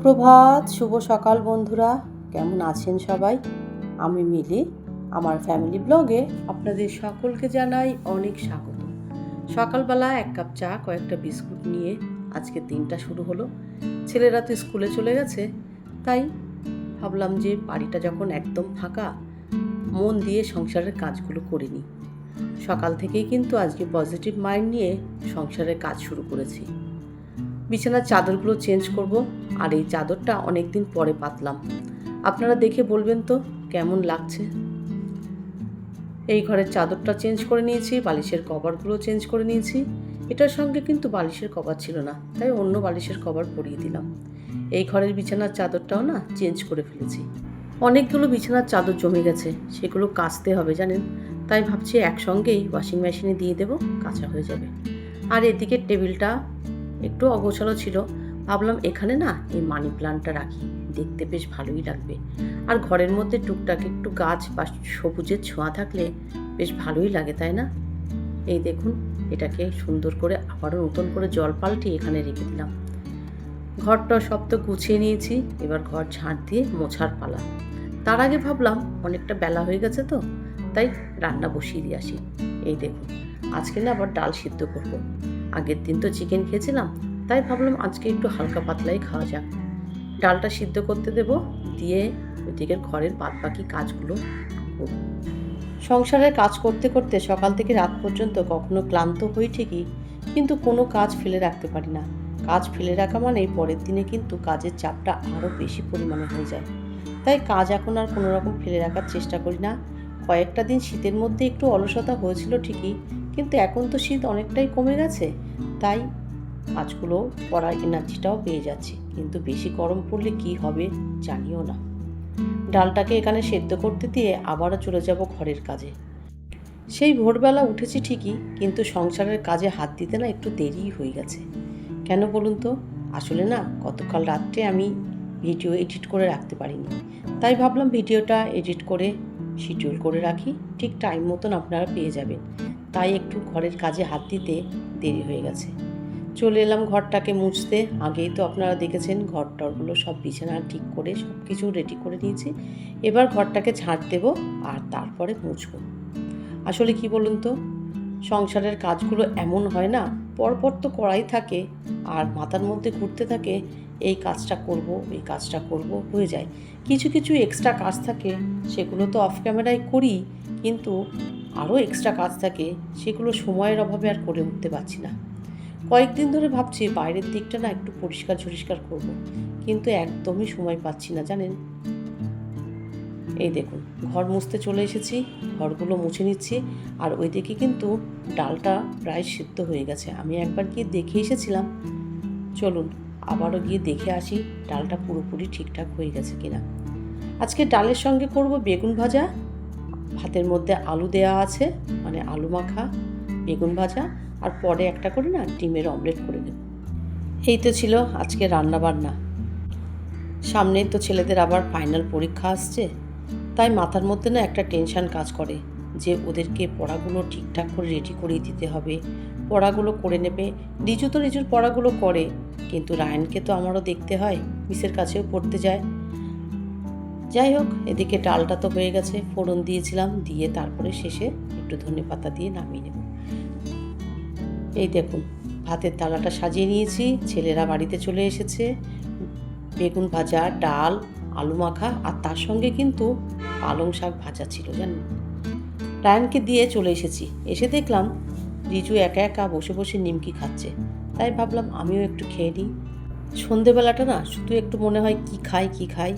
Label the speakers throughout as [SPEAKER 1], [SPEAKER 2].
[SPEAKER 1] সুপ্রভাত, শুভ সকাল বন্ধুরা। কেমন আছেন সবাই? আমি মিলি। আমার ফ্যামিলি ব্লগে আপনাদের সকলকে জানাই অনেক স্বাগত। সকালবেলা এক কাপ চা, কয়েকটা বিস্কুট নিয়ে আজকে দিনটা শুরু হলো। ছেলেরা তো স্কুলে চলে গেছে, তাই ভাবলাম যে বাড়িটা যখন একদম ফাঁকা, মন দিয়ে সংসারের কাজগুলো করে নিই। সকাল থেকেই কিন্তু আজকে পজিটিভ মাইন্ড নিয়ে সংসারের কাজ শুরু করেছি। বিছানার চাদরগুলো চেঞ্জ করব, আর এই চাদরটা অনেক দিন পরে পাতলাম। আপনারা দেখে বলবেন তো কেমন লাগছে। এই ঘরের চাদরটা চেঞ্জ করে নিয়েছি, বালিশের কভারগুলো চেঞ্জ করে নিয়েছি। এটার সঙ্গে কিন্তু বালিশের কভার ছিল না, তাই অন্য বালিশের কভার পরিয়ে দিলাম। এই ঘরের বিছানার চাদরটাও না চেঞ্জ করে ফেলেছি। অনেকগুলো বিছানার চাদর জমে গেছে, সেগুলো কাচতে হবে জানেন। তাই ভাবছি একসঙ্গেই ওয়াশিং মেশিনে দিয়ে দেবো, কাচা হয়ে যাবে। আর এদিকে টেবিলটা একটু অগোছালো ছিল, ভাবলাম এখানে না এই মানি প্লান্টটা রাখি, দেখতে বেশ ভালোই লাগবে। আর ঘরের মধ্যে টুকটাক একটু গাছ বা সবুজের ছোঁয়া থাকলে বেশ ভালোই লাগে, তাই না? এই দেখুন, এটাকে সুন্দর করে আবারও নতুন করে জল পাল্টে এখানে রেখে দিলাম। ঘরটা সব তো গুছিয়ে নিয়েছি, এবার ঘর ঝাঁট দিয়ে মোছার পালা। তার আগে ভাবলাম অনেকটা বেলা হয়ে গেছে তো, তাই রান্না বসিয়ে দিয়ে আসি। এই দেখুন, আজকে না আবার ডাল সিদ্ধ করব। আগের দিন তো চিকেন খেয়েছিলাম, তাই ভাবলাম আজকে একটু হালকা পাতলাই খাওয়া যাক। ডালটা সিদ্ধ করতে দেব, দিয়ে ওইদিকে ঘরের বাদবাকি কাজগুলো করব। সংসারের কাজ করতে করতে সকাল থেকে রাত পর্যন্ত কখনো ক্লান্ত হই ঠিকই, কিন্তু কোনো কাজ ফেলে রাখতে পারি না। কাজ ফেলে রাখা মানেই পরের দিনে কিন্তু কাজের চাপটা আরও বেশি পরিমাণে হয়ে যায়। তাই কাজ এখন আর কোনো রকম ফেলে রাখার চেষ্টা করি না। কয়েকটা দিন শীতের মধ্যে একটু অলসতা হয়েছিল ঠিকই, কিন্তু এখন তো শীত অনেকটাই কমে গেছে, তাই কাজগুলো করার এনার্জিটাও পেয়ে যাচ্ছি। কিন্তু বেশি গরম পড়লে কি হবে জানিও না। ডালটাকে এখানে সেদ্ধ করতে দিয়ে আবারও চলে যাব ঘরের কাজে। সেই ভোরবেলা উঠেছি ঠিকই, কিন্তু সংসারের কাজে হাত দিতে না একটু দেরিই হয়ে গেছে। কেন বলুন তো? আসলে না গতকাল রাত্রে আমি ভিডিও এডিট করে রাখতে পারিনি, তাই ভাবলাম ভিডিওটা এডিট করে শিডিউল করে রাখি, ঠিক টাইম মতন আপনারা পেয়ে যাবেন। তাই একটু ঘরের কাজে হাত দিতে দেরি হয়ে গেছে। চলে এলাম ঘরটাকে মুছতে। আগেই তো আপনারা দেখেছেন ঘরটরগুলো সব বিছানা ঠিক করে সব কিছু রেডি করে নিয়েছি। এবার ঘরটাকে ঝাঁট দেবো আর তারপরে মুছবো। আসলে কি বলুন তো, সংসারের কাজগুলো এমন হয় না, পরপর তো করাই থাকে, আর মাথার মধ্যে ঘুরতে থাকে এই কাজটা করব, এই কাজটা করব, হয়ে যায়। কিছু কিছু এক্সট্রা কাজ থাকে, সেগুলো তো অফ ক্যামেরায় করি, কিন্তু আরও এক্সট্রা কাজ থাকে, সেগুলো সময়ের অভাবে আর করে উঠতে পারছি না। কয়েকদিন ধরে ভাবছি বাইরের দিকটা না একটু পরিষ্কার ঝরিষ্কার করব, কিন্তু একদমই সময় পাচ্ছি না জানেন। এই দেখুন, ঘর মুছতে চলে এসেছি, ঘরগুলো মুছে নিচ্ছি। আর ওইদিকে কিন্তু ডালটা প্রায় সিদ্ধ হয়ে গেছে। আমি একবার গিয়ে দেখে এসেছিলাম, চলুন আবারও গিয়ে দেখে আসি ডালটা পুরোপুরি ঠিকঠাক হয়ে গেছে কিনা। আজকে ডালের সঙ্গে করব বেগুন ভাজা, ভাতের মধ্যে আলু দেওয়া আছে, মানে আলু মাখা, বেগুন ভাজা, আর পরে একটা করে না ডিমের অমলেট করে দেব। এই তো ছিল আজকে রান্না বান্না। সামনেই তো ছেলেদের আবার ফাইনাল পরীক্ষা আসছে, তাই মাথার মধ্যে না একটা টেনশান কাজ করে যে ওদেরকে পড়াগুলো ঠিকঠাক করে রেডি করিয়ে দিতে হবে, পড়াগুলো করে নেবে। রিজু তো রিজুর পড়াগুলো করে, কিন্তু রায়ানকে তো আমারও দেখতে হয়, মিসের কাছেও পড়তে যায়। যাই হোক, এদিকে ডালটা তো হয়ে গেছে, ফোড়ন দিয়েছিলাম, দিয়ে তারপরে শেষে একটু ধনেপাতা দিয়ে নামিয়ে নেব। এই দেখুন, ভাতের থালাটা সাজিয়ে নিয়েছি, ছেলেরা বাড়িতে চলে এসেছে। বেগুন ভাজা, ডাল, আলু মাখা, আর তার সঙ্গে কিন্তু পালং শাক ভাজা ছিল জানেন। রায়ানকে দিয়ে চলে এসেছি, এসে দেখলাম রিজু একা একা বসে বসে নিমকি খাচ্ছে, তাই ভাবলাম আমিও একটু খেয়ে নিই। সন্ধেবেলাটা না শুধু একটু মনে হয় কি খাই।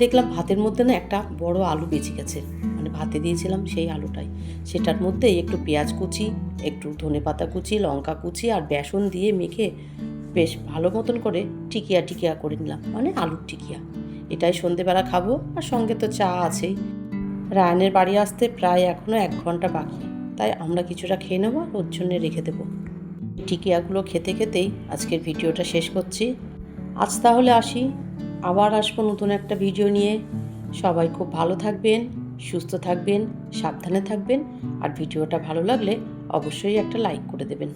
[SPEAKER 1] দেখলাম ভাতের মধ্যে না একটা বড় আলু বেঁচে গেছে, মানে ভাতে দিয়েছিলাম সেই আলুটাই। সেটার মধ্যে একটু পেঁয়াজ কুচি, একটু ধনেপাতা কুচি, লঙ্কা কুচি আর বেসন দিয়ে মেখে বেশ ভালো মতন করে টিকিয়া করে নিলাম, মানে আলুর টিকিয়া। এটাই সন্ধেবেলা খাবো, আর সঙ্গে তো চা আছেই। রায়ানের বাড়ি আসতে প্রায় এখনও 1 ঘন্টা বাকি, তাই আমরা কিছুটা খেয়ে নেবো আর ওর জন্য রেখে দেবো। টিকিয়াগুলো খেতে খেতেই আজকের ভিডিওটা শেষ করছি। আজ তাহলে আসি, আবার আসবো নতুন একটা ভিডিও নিয়ে। সবাই খুব ভালো থাকবেন, সুস্থ থাকবেন, সাবধানে থাকবেন, আর ভিডিওটা ভালো লাগলে অবশ্যই একটা লাইক করে দেবেন।